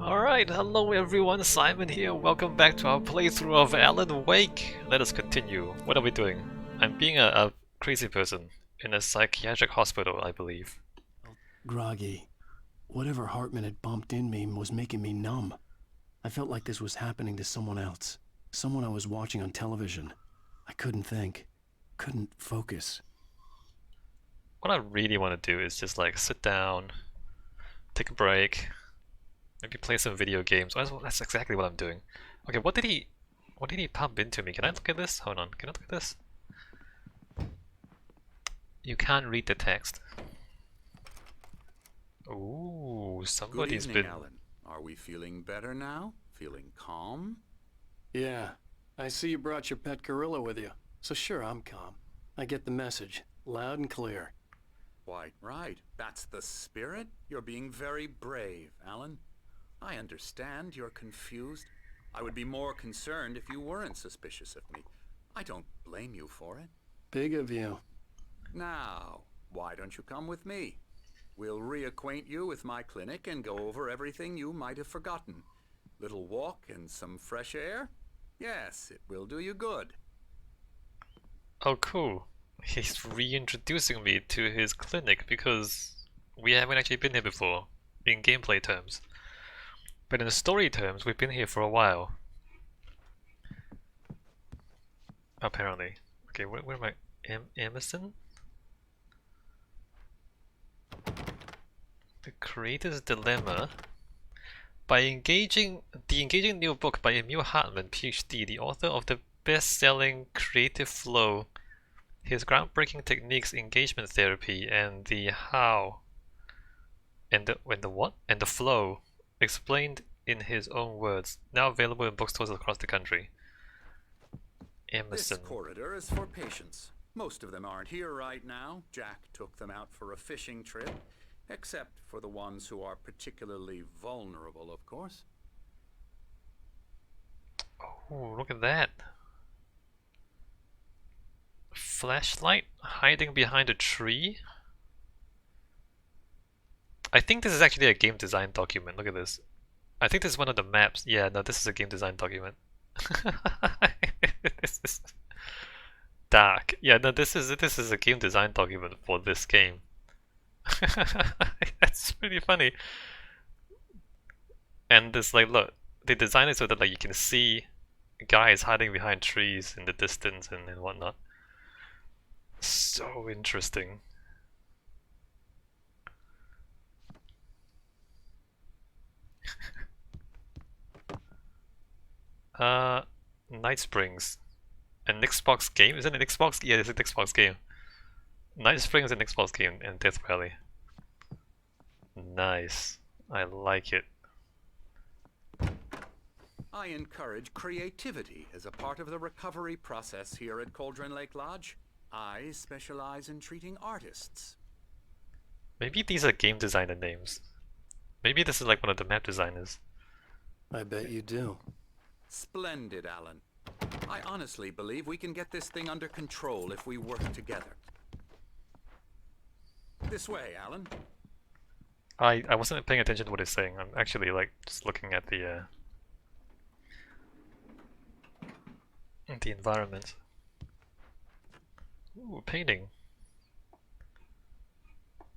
Alright, hello everyone, Simon here. Welcome back to our playthrough of Alan Wake. Let us continue. What are we doing? I'm being a crazy person in a psychiatric hospital, I believe. Groggy. Whatever Hartman had bumped in me was making me numb. I felt like this was happening to someone else. Someone I was watching on television. I couldn't think. Couldn't focus. What I really want to do is just like sit down, take a break, maybe play some video games. That's exactly what I'm doing. Okay, what did he pump into me? Can I look at this? Hold on, can I look at this? You can't read the text. Ooh, somebody's Good evening, been... Alan. Are we feeling better now? Feeling calm? Yeah. I see you brought your pet gorilla with you. So sure, I'm calm. I get the message. Loud and clear. Quite right. That's the spirit. You're being very brave, Alan. I understand you're confused. I would be more concerned if you weren't suspicious of me. I don't blame you for it. Big of you. Now, why don't you come with me? We'll reacquaint you with my clinic and go over everything you might have forgotten. Little walk and some fresh air? Yes, it will do you good. Oh, cool. He's reintroducing me to his clinic because we haven't actually been here before, in gameplay terms. But in story terms, we've been here for a while. Apparently. Okay, where am I? Emerson? The Creator's Dilemma. By engaging new book by Emil Hartman, PhD, the author of the best-selling Creative Flow, his groundbreaking techniques, engagement therapy, and the how, and the what, and the flow, explained in his own words. Now available in bookstores across the country. Emerson. This corridor is for patients. Most of them aren't here right now. Jack took them out for a fishing trip. Except for the ones who are particularly vulnerable, of course. Oh, look at that. Flashlight hiding behind a tree? I think this is actually a game design document. Look at this. I think this is one of the maps. Yeah, no, this is a game design document. This is dark. Yeah, no, this is a game design document for this game. That's pretty funny. And this, like, look, they designed it so that like you can see guys hiding behind trees in the distance and whatnot. So interesting. Night Springs. An Xbox game? Is it an Xbox? Yeah, it's an Xbox game. Night Springs is an Xbox game and Death Valley. Nice. I like it. I encourage creativity as a part of the recovery process here at Cauldron Lake Lodge. I specialize in treating artists. Maybe these are game designer names. Maybe this is like one of the map designers. I bet you do. Splendid, Alan. I honestly believe we can get this thing under control if we work together. This way, Alan. I wasn't paying attention to what he's saying. I'm actually like just looking at the environment. Ooh, painting.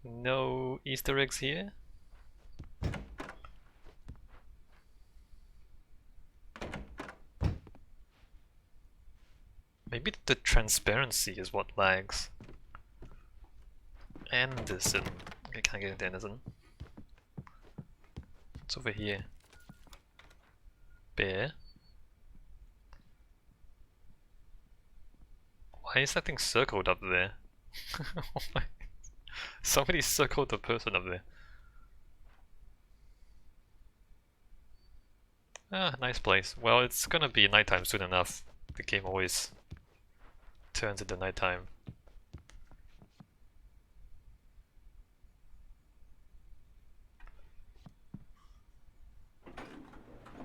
No Easter eggs here. Maybe the transparency is what lags. Anderson. I can't get into Anderson. It's over here. Bear. Why is that thing circled up there? Somebody circled the person up there. Ah, nice place. Well, it's gonna be nighttime soon enough. The game always turns into nighttime.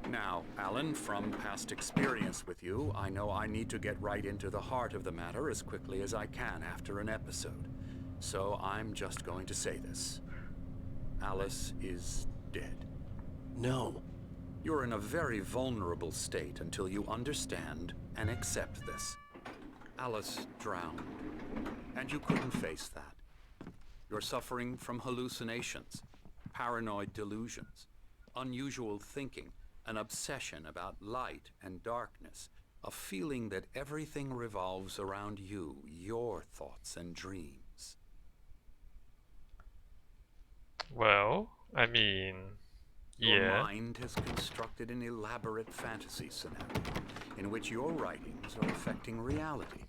Now, Alan, from past experience with you, I know I need to get right into the heart of the matter as quickly as I can after an episode. So I'm just going to say this. Alice is dead. No. You're in a very vulnerable state until you understand and accept this. Alice drowned, and you couldn't face that. You're suffering from hallucinations, paranoid delusions, unusual thinking, an obsession about light and darkness, a feeling that everything revolves around you, your thoughts and dreams. Well, I mean, Your yeah. mind has constructed an elaborate fantasy scenario in which your writings are affecting reality.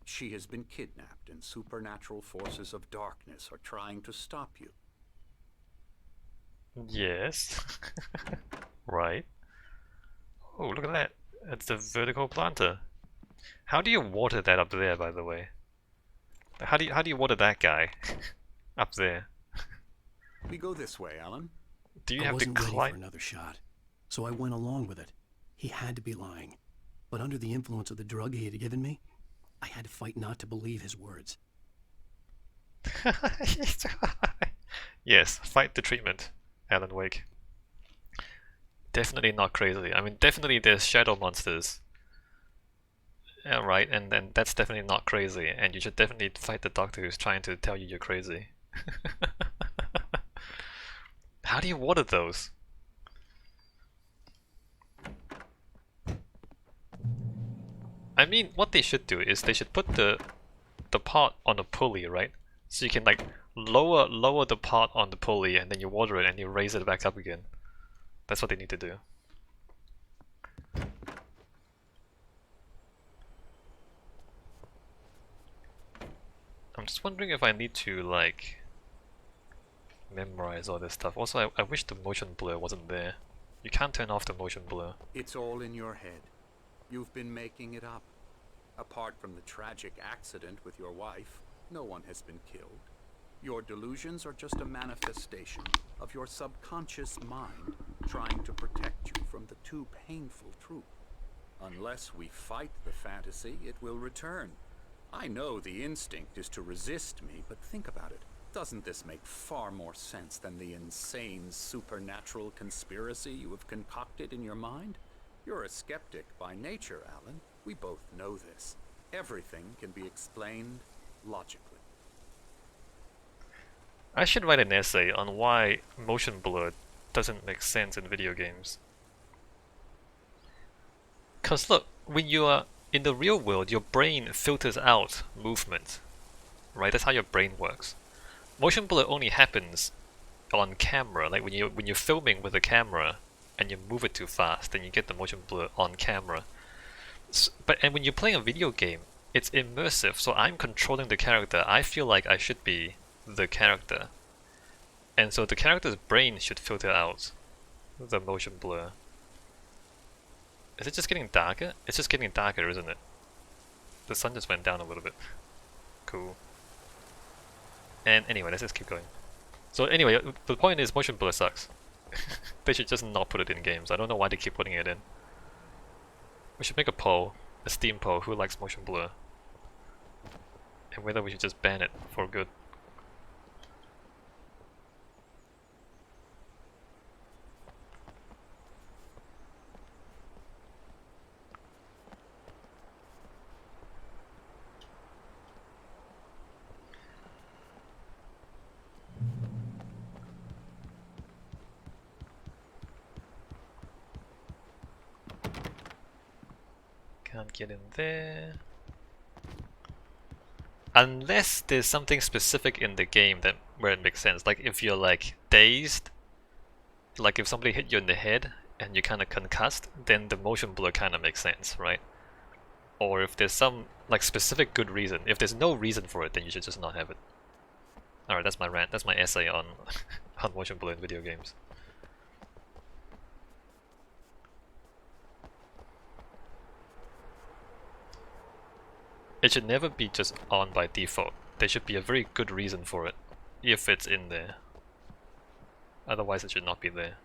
She has been kidnapped and supernatural forces of darkness are trying to stop you. Yes. Right. Oh, look at that. It's a vertical planter. How do you water that up there, by the way? How do you water that guy up there? We go this way, Alan. Do you I have to wasn't ready for climb? another shot, so I went along with it. He had to be lying. But under the influence of the drug he had given me, I had to fight not to believe his words. Yes, fight the treatment, Alan Wake. Definitely not crazy. I mean, definitely there's shadow monsters. Yeah, right, and then that's definitely not crazy, and you should definitely fight the doctor who's trying to tell you you're crazy. How do you water those? I mean, what they should do is they should put the pot on a pulley, right? So you can like lower the pot on the pulley and then you water it and you raise it back up again. That's what they need to do. I'm just wondering if I need to like memorize all this stuff. Also, I wish the motion blur wasn't there. You can't turn off the motion blur. It's all in your head. You've been making it up. Apart from the tragic accident with your wife, no one has been killed. Your delusions are just a manifestation of your subconscious mind trying to protect you from the too painful truth. Unless we fight the fantasy, it will return. I know the instinct is to resist me, but think about it. Doesn't this make far more sense than the insane supernatural conspiracy you have concocted in your mind? You're a skeptic by nature, Alan. We both know this. Everything can be explained logically. I should write an essay on why motion blur doesn't make sense in video games. Cause look, when you are in the real world, your brain filters out movement, right? That's how your brain works. Motion blur only happens on camera, like when you're filming with a camera and you move it too fast, then you get the motion blur on camera. And when you're playing a video game, it's immersive, so I'm controlling the character. I feel like I should be the character. And so the character's brain should filter out the motion blur. Is it just getting darker? It's just getting darker, isn't it? The sun just went down a little bit. Cool. And anyway, let's just keep going. So anyway, the point is motion blur sucks. They should just not put it in games. I don't know why they keep putting it in. We should make a poll, a Steam poll, who likes motion blur? And whether we should just ban it for good. Can't get in there. Unless there's something specific in the game that where it makes sense. Like if you're like dazed, like if somebody hit you in the head and you're kind of concussed, then the motion blur kind of makes sense, right? Or if there's some like specific good reason. If there's no reason for it, then you should just not have it. Alright, that's my rant. That's my essay on on motion blur in video games. It should never be just on by default. There should be a very good reason for it, if it's in there. Otherwise it should not be there.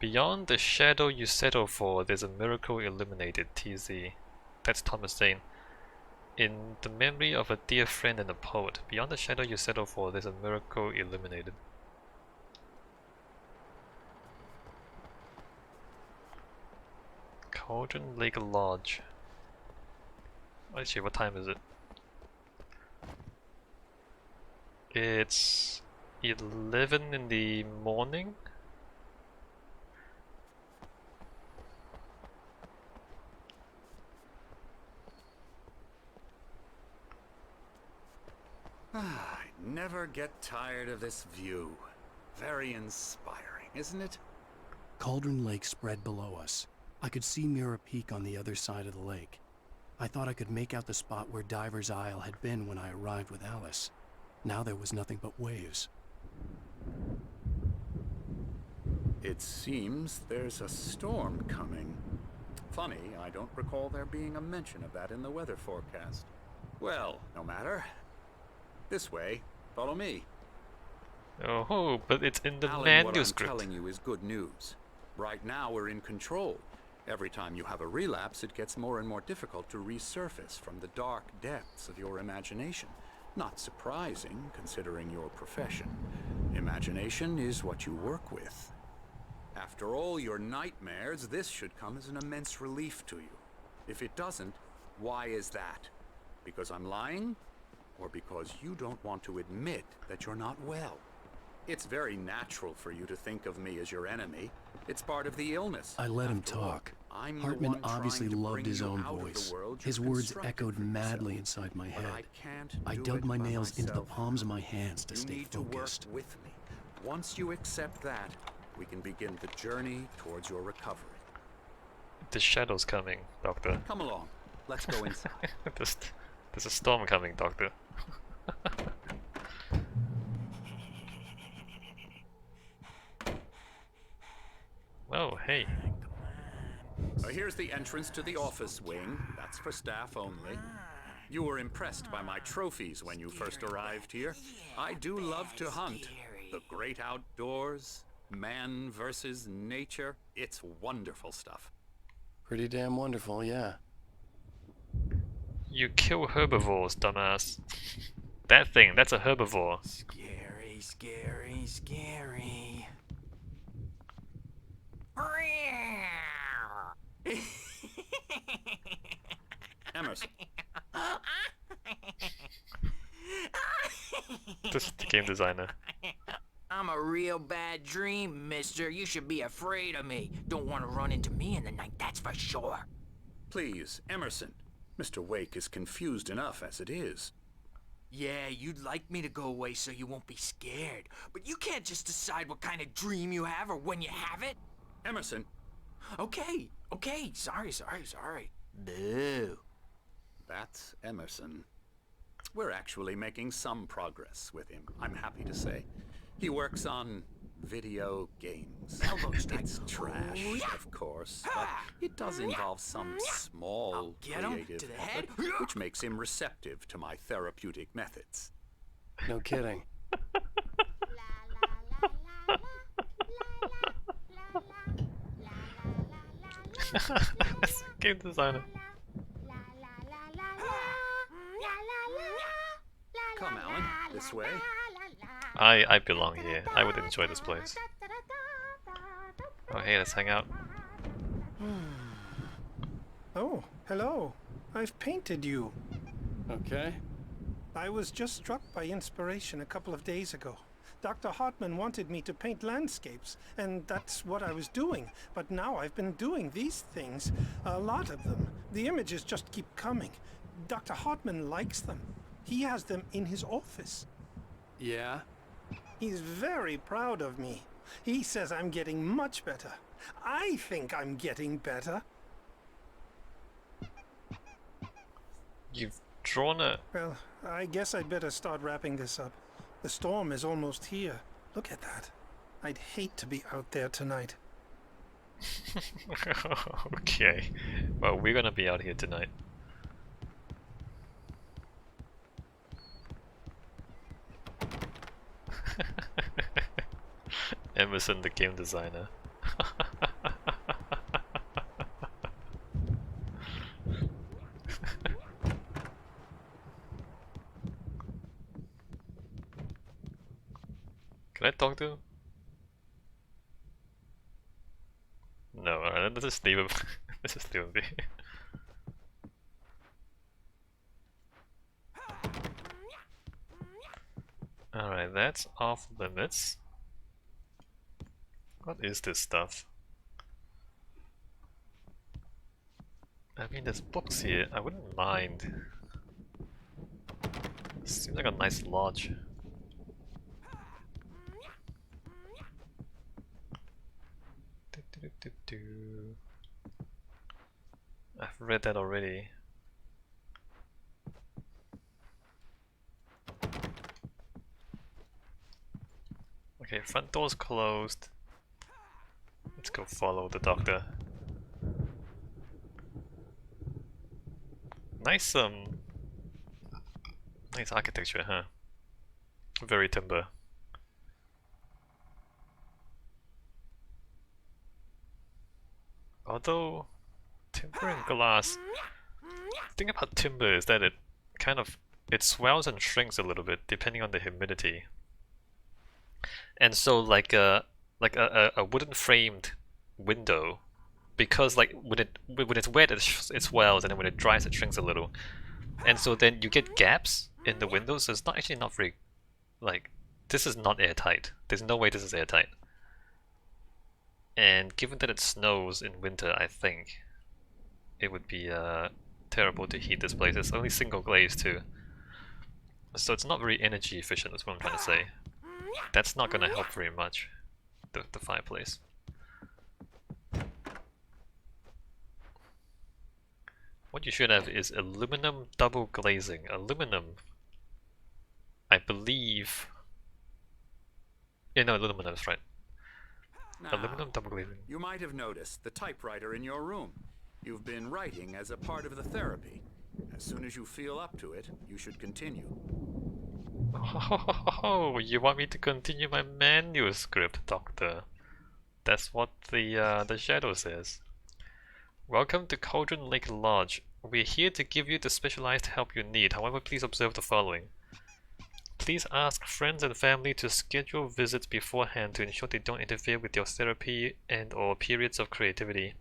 Beyond the shadow you settle for, there's a miracle illuminated, TZ. That's Thomas saying. In the memory of a dear friend and a poet, beyond the shadow you settle for, there's a miracle illuminated. Cauldron Lake Lodge. Actually, what time is it? It's 11 in the morning. I never get tired of this view. Very inspiring, isn't it? Cauldron Lake spread below us. I could see Mirror Peak on the other side of the lake. I thought I could make out the spot where Diver's Isle had been when I arrived with Alice. Now there was nothing but waves. It seems there's a storm coming. Funny, I don't recall there being a mention of that in the weather forecast. Well, no matter. This way. Follow me. Oh, but it's in the Alan, manuscript. what I'm telling you is good news. Right now we're in control. Every time you have a relapse, it gets more and more difficult to resurface from the dark depths of your imagination. Not surprising, considering your profession. Imagination is what you work with. After all your nightmares, this should come as an immense relief to you. If it doesn't, why is that? Because I'm lying? Or because you don't want to admit that you're not well? It's very natural for you to think of me as your enemy. It's part of the illness. I let him After all, talk. I'm the Hartman one obviously trying to loved bring his you own out of the voice. world His you've words constructed echoed for yourself. madly inside my But I head. can't I do dug it my by nails into the myself. palms of my hands to You stay need to work focused. with me. Once you accept that, we can begin the journey towards your recovery. The shadow's coming, Doctor. Come along. Let's go inside. There's a storm coming, Doctor. Oh, hey. Here's the entrance to the office wing. That's for staff only. You were impressed by my trophies when you first arrived here. I do love to hunt. The great outdoors, man versus nature. It's wonderful stuff. Pretty damn wonderful, yeah. You kill herbivores, dumbass. That thing, that's a herbivore. Scary, scary, scary. Emerson, This is the game designer. I'm a real bad dream, mister. You should be afraid of me. Don't want to run into me in the night, that's for sure. please, Emerson. Mr. Wake is confused enough as it is. Yeah, you'd like me to go away so you won't be scared. But you can't just decide what kind of dream you have or when you have it. Emerson, Okay, sorry. Boo. that's Emerson. We're actually making some progress with him, I'm happy to say. He works on video games. Elbow strike. It's trash, Oh, yeah. of course, but it does involve some small I'll get him creative to the effort, head. which makes him receptive to my therapeutic methods. No kidding. Game designer. Come, Alan, this way. I belong here. I would enjoy this place. Oh, hey, let's hang out. Oh, hello. I've painted you. Okay. I was just struck by inspiration a couple of days ago. Dr. Hartman wanted me to paint landscapes, and that's what I was doing. But now I've been doing these things, a lot of them. The images just keep coming. Dr. Hartman likes them. He has them in his office. Yeah? He's very proud of me. He says I'm getting much better. I think I'm getting better. You've drawn a... Well, I guess I'd better start wrapping this up. The storm is almost here. Look at that. I'd hate to be out there tonight. Okay. Well, we're gonna be out here tonight. Emerson, the game designer. Can I talk to him? No, alright, let's just leave him. Let's just leave him be. Alright, that's off limits. What is this stuff? I mean, there's books here. I wouldn't mind. Seems like a nice lodge. I've read that already. Okay, front door's closed. Let's go follow the doctor. Nice nice architecture, huh? Very timber. Although timber and glass, the thing about timber is that it swells and shrinks a little bit depending on the humidity. And so like a wooden framed window, because like when it's wet it swells, and then when it dries it shrinks a little. And so then you get gaps in the windows, so it's not very, like, this is not airtight. There's no way this is airtight. And given that it snows in winter, I think it would be terrible to heat this place. It's only single glaze too. So it's not very energy efficient, that's what I'm trying to say. That's not gonna help very much, the fireplace. What you should have is aluminum double glazing. Aluminum, I believe... Yeah, no, aluminum's right. Now, Aluminum double glazing. you might have noticed the typewriter in your room. You've been writing as a part of the therapy. As soon as you feel up to it, you should continue. Oh, you want me to continue my manuscript, Doctor? That's what the shadow says. Welcome to Cauldron Lake Lodge. We're here to give you the specialized help you need. However, please observe the following. Please ask friends and family to schedule visits beforehand to ensure they don't interfere with your therapy and/or periods of creativity.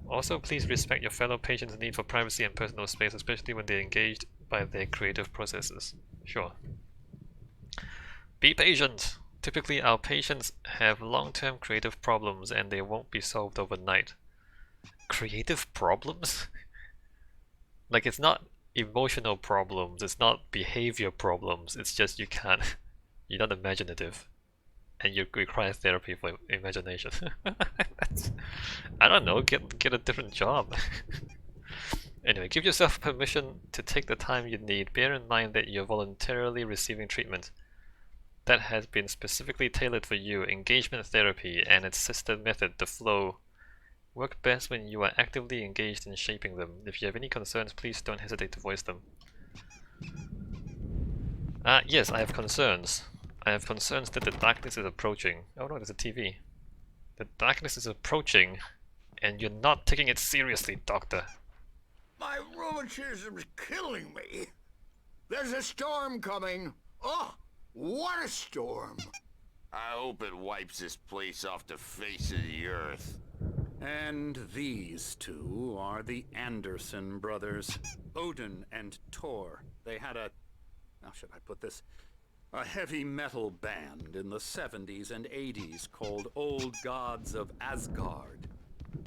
Also, please respect your fellow patients' need for privacy and personal space, especially when they're engaged by their creative processes. Sure. Be patient. Typically, our patients have long-term creative problems and they won't be solved overnight. Creative problems? Like, it's not emotional problems, it's not behavior problems, it's just you're not imaginative. And you require therapy for imagination. I don't know, get a different job. Anyway, give yourself permission to take the time you need. Bear in mind that you're voluntarily receiving treatment that has been specifically tailored for you. Engagement therapy and its sister method, the flow, work best when you are actively engaged in shaping them. If you have any concerns, please don't hesitate to voice them. Yes, I have concerns. I have concerns that the darkness is approaching. Oh no, there's a TV. The darkness is approaching, and you're not taking it seriously, Doctor. My rheumatism's killing me. There's a storm coming. Oh, what a storm. I hope it wipes this place off the face of the earth. And these two are the Anderson brothers, Odin and Thor. They had how should I put this? A heavy metal band in the 70s and 80s called Old Gods of Asgard.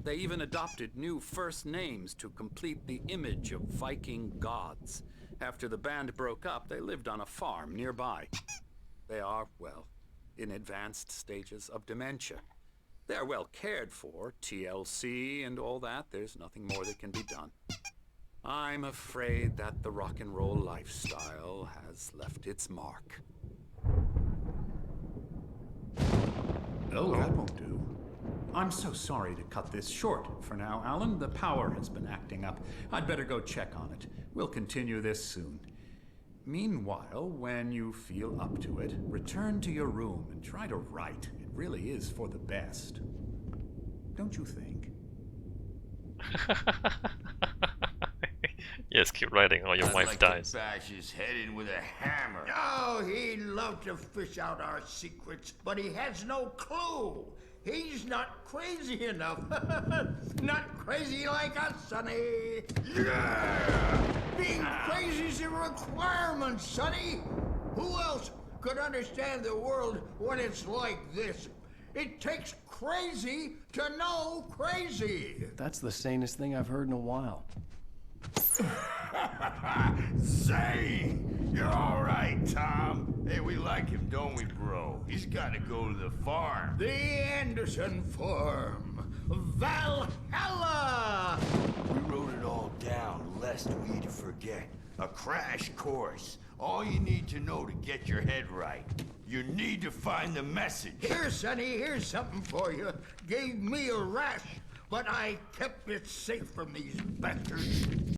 They even adopted new first names to complete the image of Viking gods. After the band broke up, they lived on a farm nearby. They are, well, in advanced stages of dementia. They're well cared for, TLC and all that. There's nothing more that can be done. I'm afraid that the rock and roll lifestyle has left its mark. Oh, that won't do. I'm so sorry to cut this short for now, Alan. The power has been acting up. I'd better go check on it. We'll continue this soon. Meanwhile, when you feel up to it, return to your room and try to write. It really is for the best. Don't you think? Yes, keep writing or your I'd wife like dies. to bash his head in with a hammer. Oh, he'd love to fish out our secrets, but he has no clue. He's not crazy enough. Not crazy like us, Sonny. Yeah! Being crazy's a requirement, Sonny. Who else could understand the world when it's like this? It takes crazy to know crazy. That's the sanest thing I've heard in a while. Say, you're all right, Tom. Hey, we like him, don't we, bro? He's got to go to the farm. The Anderson Farm. Valhalla! We wrote it all down, lest we'd forget. A crash course. All you need to know to get your head right. You need to find the message. Here, Sonny, here's something for you. Gave me a rash, but I kept it safe from these bastards.